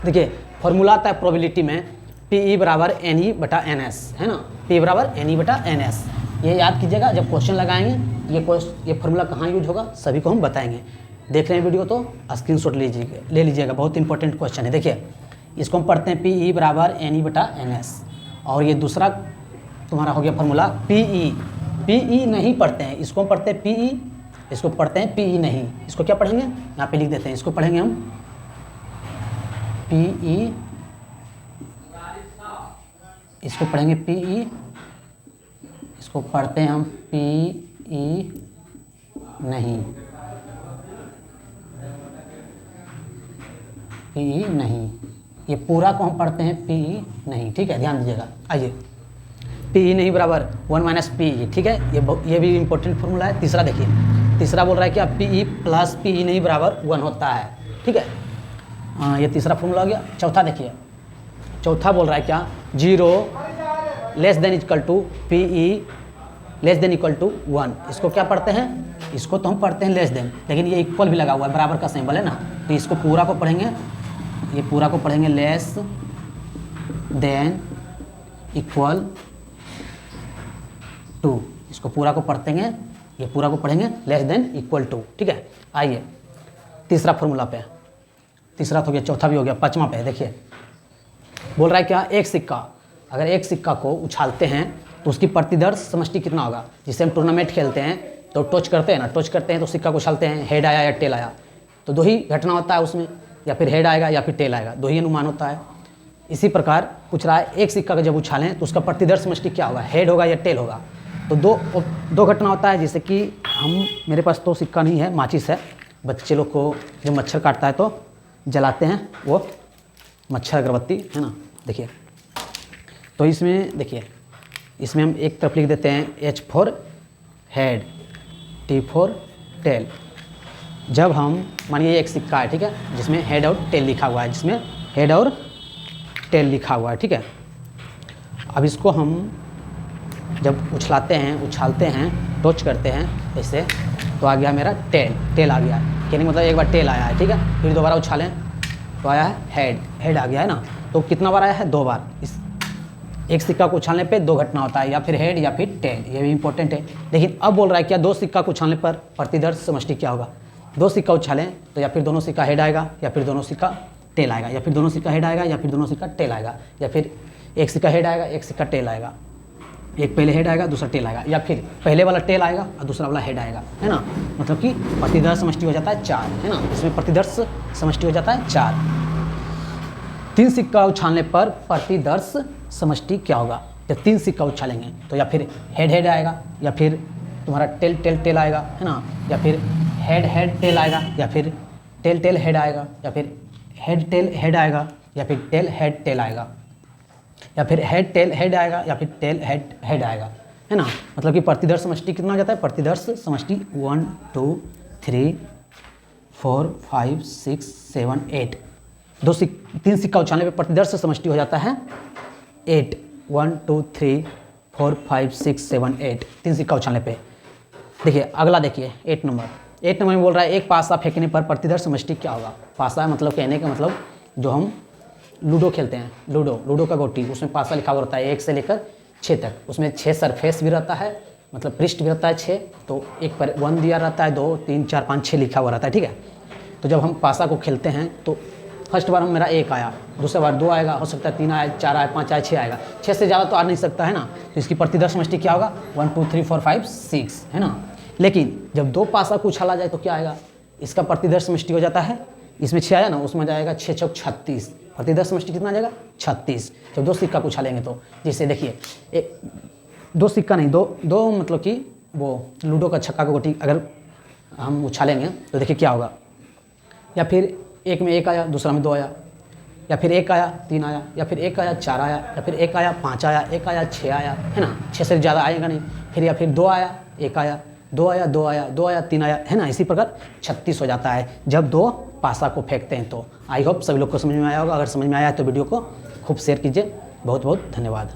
देखिए फॉर्मूला आता है प्रोबेबिलिटी में PE बराबर NE बटा NS, है ना, PE बराबर NE बटा NS। ये याद कीजिएगा, जब क्वेश्चन लगाएंगे ये फॉर्मूला कहाँ यूज होगा सभी को हम बताएंगे। देख रहे हैं वीडियो तो स्क्रीनशॉट ले लीजिएगा, बहुत इंपॉर्टेंट क्वेश्चन है। देखिए इसको हम पढ़ते हैं PE बराबर NE बटा NS, और ये दूसरा तुम्हारा हो गया फॉर्मूला PE नहीं पढ़ते हैं, इसको हम पढ़ते हैं PE, इसको पढ़ते हैं PE नहीं। इसको क्या पढ़ेंगे, यहाँ पे लिख देते हैं, इसको पढ़ेंगे हम PE, इसको पढ़ेंगे PE, इसको पढ़ते हैं हम PE नहीं, PE नहीं, ये पूरा को हम पढ़ते हैं PE नहीं, ठीक है, ध्यान दीजिएगा। आइए PE नहीं बराबर 1 माइनस PE, ठीक है, ये भी इंपॉर्टेंट फॉर्मूला है। तीसरा देखिए, तीसरा बोल रहा है कि PE प्लस PE नहीं बराबर 1 होता है, ठीक है, ये तीसरा फॉर्मूला हो गया। चौथा देखिए, चौथा बोल रहा है क्या 0 less than equal to PE less than equal to 1। इसको क्या पढ़ते हैं, इसको तो हम पढ़ते हैं लेस देन, लेकिन ये इक्वल भी लगा हुआ है, बराबर का सिंबल है ना, तो इसको पूरा को पढ़ेंगे, ये पूरा को पढ़ेंगे लेस देन इक्वल टू, इसको पूरा को पढ़ते हैं, ये पूरा को पढ़ेंगे लेस देन इक्वल टू, ठीक है। आइए तीसरा फॉर्मूला पे, तीसरा तो हो गया, चौथा भी हो गया, पांचवा पे देखिए बोल रहा है क्या एक सिक्का, अगर एक सिक्का को उछालते हैं तो उसकी प्रतिदर्श समष्टि कितना होगा। जिससे हम टूर्नामेंट खेलते हैं तो टॉच करते हैं ना, टॉच करते हैं तो सिक्का को उछालते हैं, हेड आया या टेल आया, तो दो ही घटना होता है उसमें, या फिर हेड आएगा या फिर टेल आएगा, दो ही अनुमान होता है। इसी प्रकार पूछ रहा है एक सिक्का का जब उछालें तो उसका प्रतिदर्श समष्टि क्या होगा, हेड होगा या टेल होगा। तो दो घटना होता है, जैसे कि मेरे पास तो सिक्का नहीं है, माचिस है, बच्चे लोग को जब मच्छर काटता है तो जलाते हैं वो मच्छर अगरबत्ती, है ना। देखिए तो इसमें देखिए, इसमें हम एक तरफ लिख देते हैं H for head, T for tail. जब हम मानिए एक सिक्का है, ठीक है, जिसमें हेड और टेल लिखा हुआ है, जिसमें हेड और टेल लिखा हुआ है, ठीक है। अब इसको हम जब उछालते हैं, टॉच करते हैं ऐसे, तो आ गया मेरा टेल आ गया है, कहने मतलब एक बार टेल आया है, ठीक है, फिर दोबारा उछालें तो आया है हेड आ गया है ना। तो कितना बार आया है, 2 बार। इस एक सिक्का को उछालने पे 2 घटना होता है, या फिर हेड या फिर टेल, ये भी इंपॉर्टेंट है। लेकिन अब बोल रहा है क्या 2 सिक्का को उछालने पर प्रतिदर्श समष्टि क्या होगा। 2 सिक्का उछालें तो या फिर दोनों सिक्का हेड आएगा या फिर दोनों सिक्का टेल आएगा, या फिर दोनों सिक्का हेड आएगा या फिर दोनों सिक्का टेल आएगा, या फिर एक सिक्का हेड आएगा एक सिक्का टेल आएगा, एक पहले हेड आएगा दूसरा टेल आएगा, या फिर पहले वाला टेल आएगा और दूसरा वाला हेड आएगा, है ना। मतलब कि प्रतिदर्श समष्टि हो जाता है 4, है ना, इसमें प्रतिदर्श समष्टि हो जाता है 4। 3 सिक्का उछालने पर प्रतिदर्श समष्टि क्या होगा। जब 3 सिक्का उछालेंगे तो या फिर हेड आएगा या फिर तुम्हारा टेल आएगा, है ना, या फिर हेड टेल आएगा, या फिर टेल हेड आएगा, या फिर हेड टेल हेड आएगा, या फिर टेल हेड टेल आएगा, या फिर हेड टेल हेड आएगा, या फिर टेल हेड आएगा, है ना। मतलब कि प्रतिदर्श समष्टि कितना हो जाता है, प्रतिदर्श समष्टि 1 2 3 4 5 6 7 8। 3 सिक्का उछालने पे प्रतिदर्श समष्टि हो जाता है 8। 1 2 3 4 5 6 7 8, 3 सिक्का उछालने पे। देखिए अगला देखिए 8 नंबर में बोल रहा है एक पासा फेंकने पर प्रतिदर्श समष्टि क्या होगा। पासा मतलब कहने का मतलब जो हम लूडो खेलते हैं, लूडो का गोटी, उसमें पासा लिखा हुआ रहता है 1 से लेकर 6 तक, उसमें 6 सरफेस भी रहता है, मतलब पृष्ठ भी रहता है 6, तो एक पर 1 दिया रहता है, 2 3 4 5 6 लिखा हुआ रहता है, ठीक है। तो जब हम पासा को खेलते हैं तो फर्स्ट बार मेरा 1 आया, दूसरी बार 2 आएगा, हो सकता है 3 आया, 4 आया, 5 आया, 6 आएगा, 6 से ज़्यादा तो आ नहीं सकता, है ना। तो इसकी प्रतिदर्श समष्टि क्या होगा 1 2 3 4 5 6, है ना। लेकिन जब 2 पासा को उछाला जाए तो क्या आएगा, इसका प्रतिदर्श समष्टि हो जाता है, इसमें 6 आया ना, उसमें जाएगा 6 चौक 36, प्रतिदर्श समष्टि कितना आ जाएगा 36। जब 2 सिक्का को उछालेंगे तो जैसे देखिए 2 सिक्का नहीं, दो मतलब कि वो लूडो का छक्का का गोटी अगर हम उछालेंगे तो देखिए क्या होगा, या फिर एक में 1 आया, दूसरा में 2 आया, या फिर 1 आया 3 आया, या फिर 1 आया 4 आया, या फिर 1 आया 5 आया, 1 आया 6 आया, है ना, 6 से ज़्यादा आएगा नहीं, फिर या फिर 2 आया 1 आया, 2 आया 2 आया, 2 आया 3 आया, है ना। इसी प्रकार 36 हो जाता है जब 2 पासा को फेंकते हैं। तो आई होप सभी लोग को समझ में आया होगा। अगर समझ में आया तो वीडियो को खूब शेयर कीजिए। बहुत बहुत धन्यवाद।